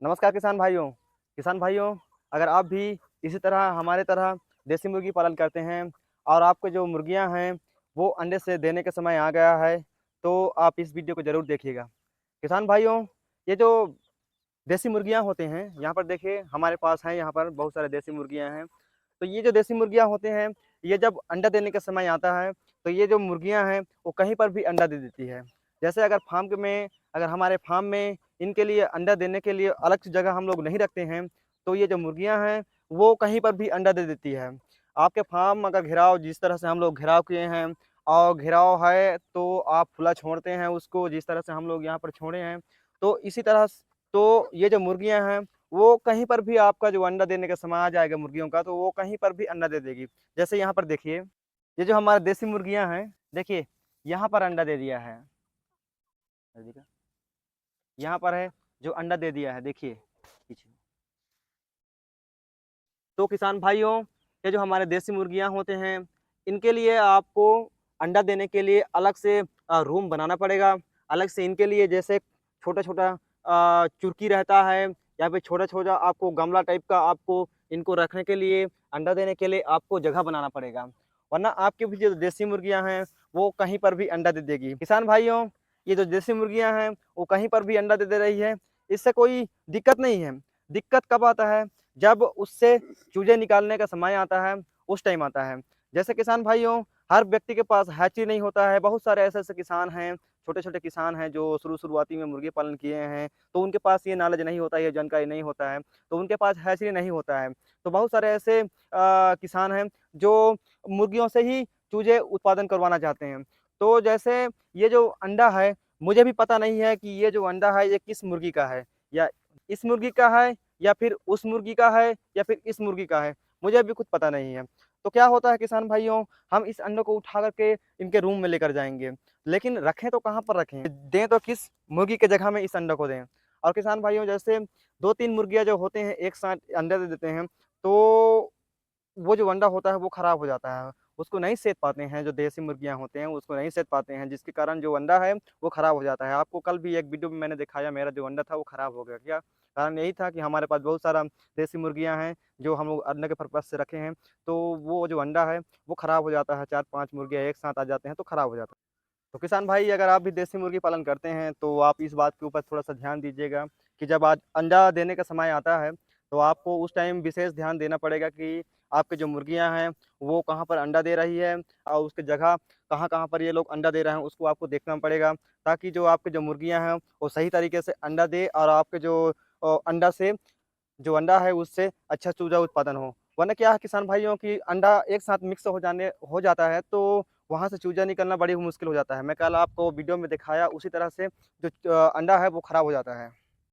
नमस्कार किसान भाइयों, अगर आप भी इसी तरह हमारे तरह देसी मुर्गी पालन करते हैं और आपके जो मुर्गियां हैं वो अंडे से देने का समय आ गया है, तो आप इस वीडियो को ज़रूर देखिएगा। किसान भाइयों, ये जो देसी मुर्गियां होते हैं, यहाँ पर देखिए हमारे पास हैं, यहाँ पर बहुत सारे देसी मुर्गियां हैं। तो ये जो देसी मुर्गियां होते हैं, ये जब अंडा देने का समय आता है तो ये जो मुर्गियां हैं वो कहीं पर भी अंडा दे देती है। जैसे अगर हमारे फार्म में इनके लिए अंडा देने के लिए अलग से जगह हम लोग नहीं रखते हैं, तो ये जो मुर्गियां हैं वो कहीं पर भी अंडा दे देती है। आपके फार्म अगर घेराव जिस तरह से हम लोग घेराव किए हैं और घेराव है तो आप खुला छोड़ते हैं उसको, जिस तरह से हम लोग यहाँ पर छोड़े हैं, तो इसी तरह तो ये जो मुर्गियां हैं वो कहीं पर भी आपका जो अंडा देने का समय आ जाएगा मुर्गियों का, तो वो कहीं पर भी अंडा दे देगी। जैसे यहाँ पर देखिए, ये जो हमारे देसी मुर्गियां हैं, देखिए यहाँ पर अंडा दे दिया है, यहाँ पर है जो अंडा दे दिया है, देखिए पीछे। तो किसान भाइयों, ये जो हमारे देसी मुर्गियां होते हैं, इनके लिए आपको अंडा देने के लिए अलग से रूम बनाना पड़ेगा। अलग से इनके लिए जैसे छोटा छोटा चुरकी रहता है, या फिर छोटा छोटा आपको गमला टाइप का आपको इनको रखने के लिए, अंडा देने के लिए आपको जगह बनाना पड़ेगा। वरना आपकी भी जो देसी मुर्गियां हैं वो कहीं पर भी अंडा दे देगी। किसान भाइयों, ये जो देसी मुर्गियां हैं वो कहीं पर भी अंडा दे रही है, इससे कोई दिक्कत नहीं है। दिक्कत कब आता है? जब उससे चूजे निकालने का समय आता है, उस टाइम आता है। जैसे किसान भाइयों, हर व्यक्ति के पास हैची नहीं होता है। बहुत सारे ऐसे-ऐसे किसान हैं, छोटे-छोटे किसान हैं जो शुरुआती में मुर्गी पालन किए हैं, तो उनके पास ये नॉलेज नहीं होता है, ये जानकारी नहीं होता है, तो उनके पास हैचरी नहीं होता है। तो बहुत सारे ऐसे किसान हैं जो मुर्गियों से ही चूजे उत्पादन करवाना चाहते हैं। तो जैसे ये जो अंडा है, मुझे भी पता नहीं है कि ये जो अंडा है ये किस मुर्गी का है, या इस मुर्गी का है, या फिर उस मुर्गी का है, या फिर इस मुर्गी का है, मुझे अभी कुछ पता नहीं है। तो क्या होता है किसान भाइयों, हम इस अंडों को उठा करके इनके रूम में लेकर जाएँगे, लेकिन रखें तो कहाँ पर रखें? दें तो किस मुर्गी के जगह में इस अंडों को दें? और किसान भाइयों, जैसे 2-3 मुर्गियाँ जो होते हैं एक साथ अंडे दे देते हैं, तो वो जो अंडा होता है वो खराब हो जाता है। उसको नहीं सेध पाते हैं, जो देसी मुर्गियाँ होते हैं उसको नहीं सेध पाते हैं, जिसके कारण जो अंडा है वो खराब हो जाता है। आपको कल भी एक वीडियो में मैंने दिखाया, मेरा जो अंडा था वो खराब हो गया। क्या कारण? यही था कि हमारे पास बहुत सारा देसी मुर्गियाँ हैं जो हम लोग अंडे के पर्पज़ से रखे हैं, तो वो जो अंडा है वो खराब हो जाता है। 4-5 मुर्गियाँ एक साथ आ जाते हैं तो खराब हो जाता है। तो किसान भाई, अगर आप भी देसी मुर्गी पालन करते हैं तो आप इस बात के ऊपर थोड़ा-सा ध्यान दीजिएगा कि जब आज अंडा देने का समय आता है, तो आपको उस टाइम विशेष ध्यान देना पड़ेगा कि आपकी जो मुर्गियाँ हैं, वो कहाँ पर अंडा दे रही है और उसकी जगह कहाँ-कहाँ पर ये लोग अंडा दे रहे हैं, उसको आपको देखना पड़ेगा, ताकि जो आपकी जो मुर्गियाँ हैं, वो सही तरीके से अंडा दे और आपके जो अंडा से जो अंडा है उससे अच्छा चूजा उत्पादन हो। वरना क्या है किसान भाइयों कि अंडा एक साथ मिक्स हो जाता है, तो वहाँ से चूजा निकलना बड़ी मुश्किल हो जाता है। मैं कल आपको वीडियो में दिखाया उसी तरह से जो अंडा है वो खराब हो जाता है।